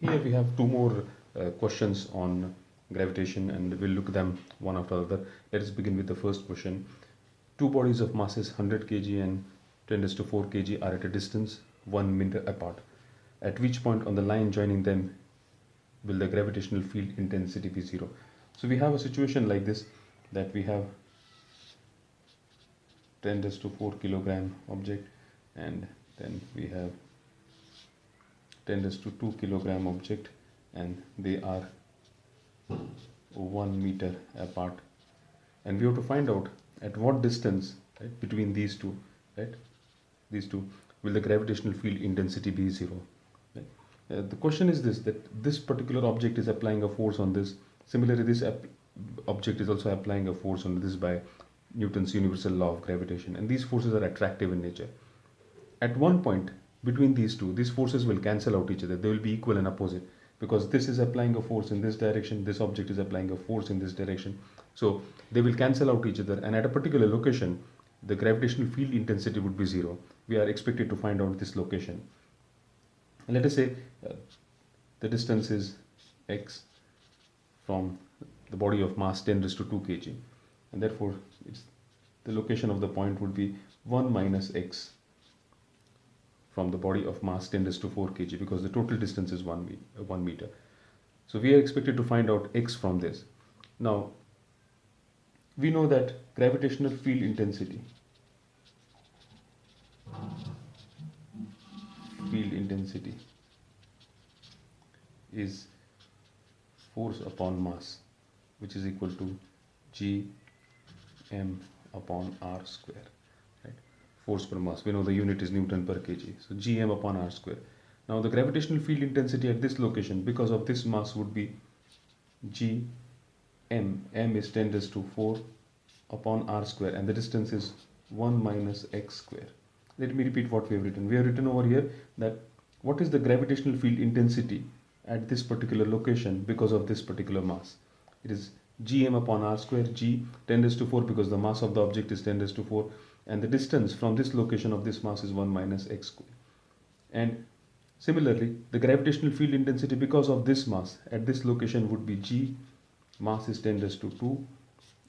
Here we have two more questions on gravitation, and we'll look them one after the other. Let us begin with the first question. Two bodies of masses 100 kg and 10 raised to 4 kg are at a distance 1 meter apart. At which point on the line joining them will the gravitational field intensity be zero? So we have a situation like this, that we have 10 raised to 4 kilogram object, and then we have 10 raised to 2 kilogram object, and they are 1 meter apart, and we have to find out at what distance, right, between these two, right, these two, will the gravitational field intensity be zero, right? The question is this, that this particular object is applying a force on this. Similarly, this object is also applying a force on this by Newton's universal law of gravitation, and these forces are attractive in nature. At one point between these two, these forces will cancel out each other. They will be equal and opposite, because this is applying a force in this direction, this object is applying a force in this direction. So they will cancel out each other, and at a particular location the gravitational field intensity would be zero. We are expected to find out this location. Let us say the distance is x from the body of mass 10 raised to 2 kg, and therefore the location of the point would be 1 minus x from the body of mass 10 raised to 4 kg, because the total distance is 1 meter. So we are expected to find out x from this. Now we know that gravitational field intensity is force upon mass, which is equal to g m upon r square, right? Force per mass, we know the unit is Newton per kg, so gm upon r square. Now the gravitational field intensity at this location, because of this mass, would be g m. M is 10 raised to 4 upon r square, and the distance is 1 minus x square. Let me repeat what we have written. We have written over here that what is the gravitational field intensity at this particular location because of this particular mass. It is gm upon r square, g 10 raised to 4 because the mass of the object is 10 raised to 4, and the distance from this location of this mass is 1 minus x square. And similarly, the gravitational field intensity because of this mass at this location would be g, mass is 10 raised to 2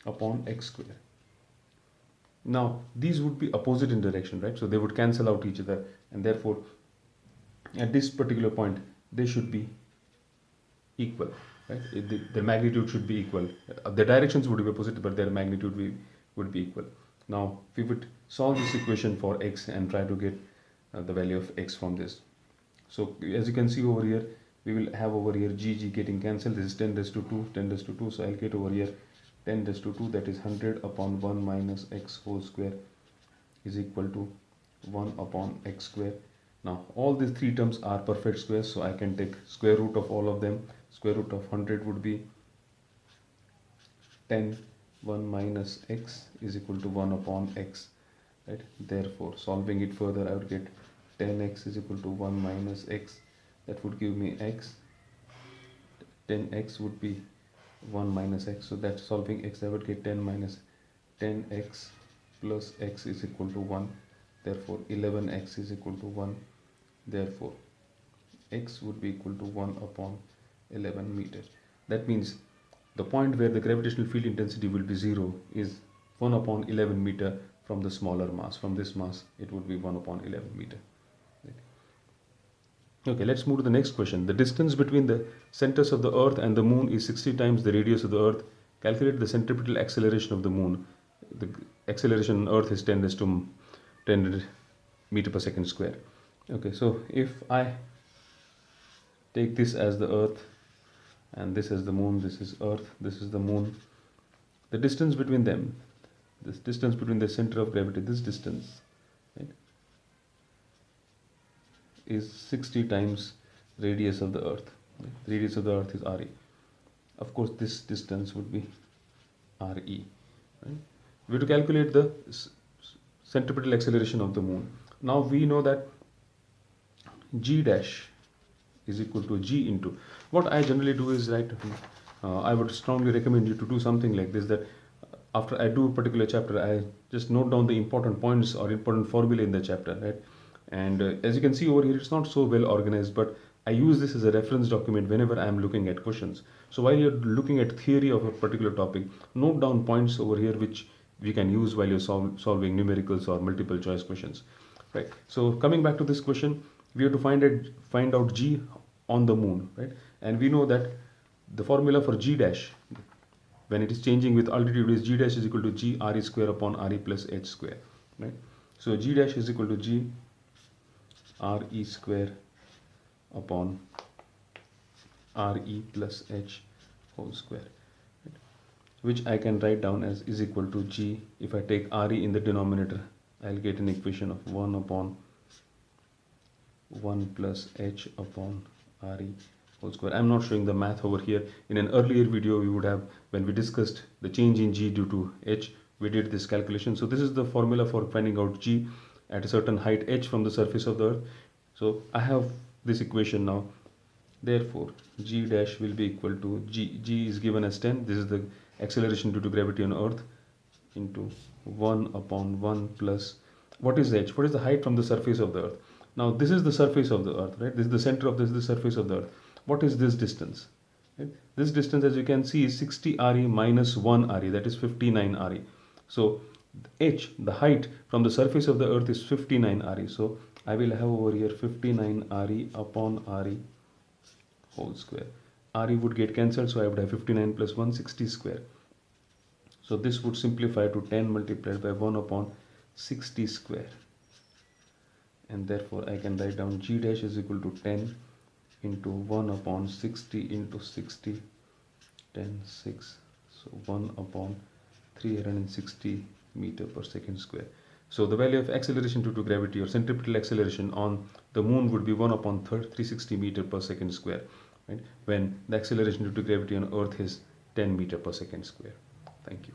upon x square. Now these would be opposite in direction, right? So they would cancel out each other, and therefore at this particular point they should be equal, right? The magnitude should be equal. The directions would be opposite, but their magnitude would be equal. Now we would solve this equation for x and try to get the value of x from this. So as you can see over here, we will have over here g getting cancelled. This is 10 raised to 2, 10 raised to 2, so I'll get over here 10 raised to 2, that is 100 upon 1 minus x whole square is equal to 1 upon x square. Now all these three terms are perfect squares, so I can take square root of all of them. Square root of 100 would be 10, 1 minus x is equal to 1 upon x, right? Therefore solving it further, I would get 10x is equal to 1 minus x, that would give me x. 10x would be 1 minus x, so that's solving x, I would get 10 minus 10x plus x is equal to 1, therefore 11x is equal to 1, therefore x would be equal to 1 upon 11 meter. That means the point where the gravitational field intensity will be 0 is 1 upon 11 meter from the smaller mass. From this mass it would be 1 upon 11 meter. Okay, let's move to the next question. The distance between the centers of the earth and the moon is 60 times the radius of the earth. Calculate the centripetal acceleration of the moon. The acceleration on earth is 10 raised to 10 meter per second square. Okay, so if I take this as the earth and this is the moon, this is earth, this is the moon, the distance between them, this distance between the center of gravity, this distance, right, is 60 times radius of the earth. The radius of the earth is RE. Of course this distance would be RE, right? We have to calculate the centripetal acceleration of the moon. Now we know that g dash is equal to g into, what I generally do is, right, I would strongly recommend you to do something like this, that after I do a particular chapter, I just note down the important points or important formula in the chapter, right? And as you can see over here, it's not so well organized, but I use this as a reference document whenever I am looking at questions. So while you're looking at theory of a particular topic, note down points over here which we can use while you're solving numericals or multiple choice questions, right? So coming back to this question, we have to find out G on the moon, right? And we know that the formula for G dash, when it is changing with altitude, is G dash is equal to G RE square upon RE plus H square, right? So G dash is equal to G RE square upon RE plus H whole square, right? Which I can write down as is equal to G. If I take RE in the denominator, I'll get an equation of 1 upon 1 plus H upon RE whole square. I'm not showing the math over here. In an earlier video, we would have, when we discussed the change in G due to H, we did this calculation. So this is the formula for finding out G at a certain height H from the surface of the earth. So I have this equation now. Therefore, G dash will be equal to G is given as 10. This is the acceleration due to gravity on earth, into 1 upon 1 plus, what is H? What is the height from the surface of the earth? Now this is the surface of the earth, right? This is the center of this, the surface of the earth. What is this distance? Right? This distance, as you can see, is 60 RE minus 1 RE, that is 59 RE. So H, the height from the surface of the earth, is 59 RE. So I will have over here 59 RE upon RE whole square. RE would get cancelled, so I would have 59 plus 160 square. So this would simplify to 10 multiplied by 1 upon 60 square. And therefore I can write down G dash is equal to 10 into 1 upon 60 into 60, 10, 6. So 1 upon 360 meter per second square. So the value of acceleration due to gravity or centripetal acceleration on the moon would be 1 upon 360 meter per second square, right? When the acceleration due to gravity on earth is 10 meter per second square. Thank you.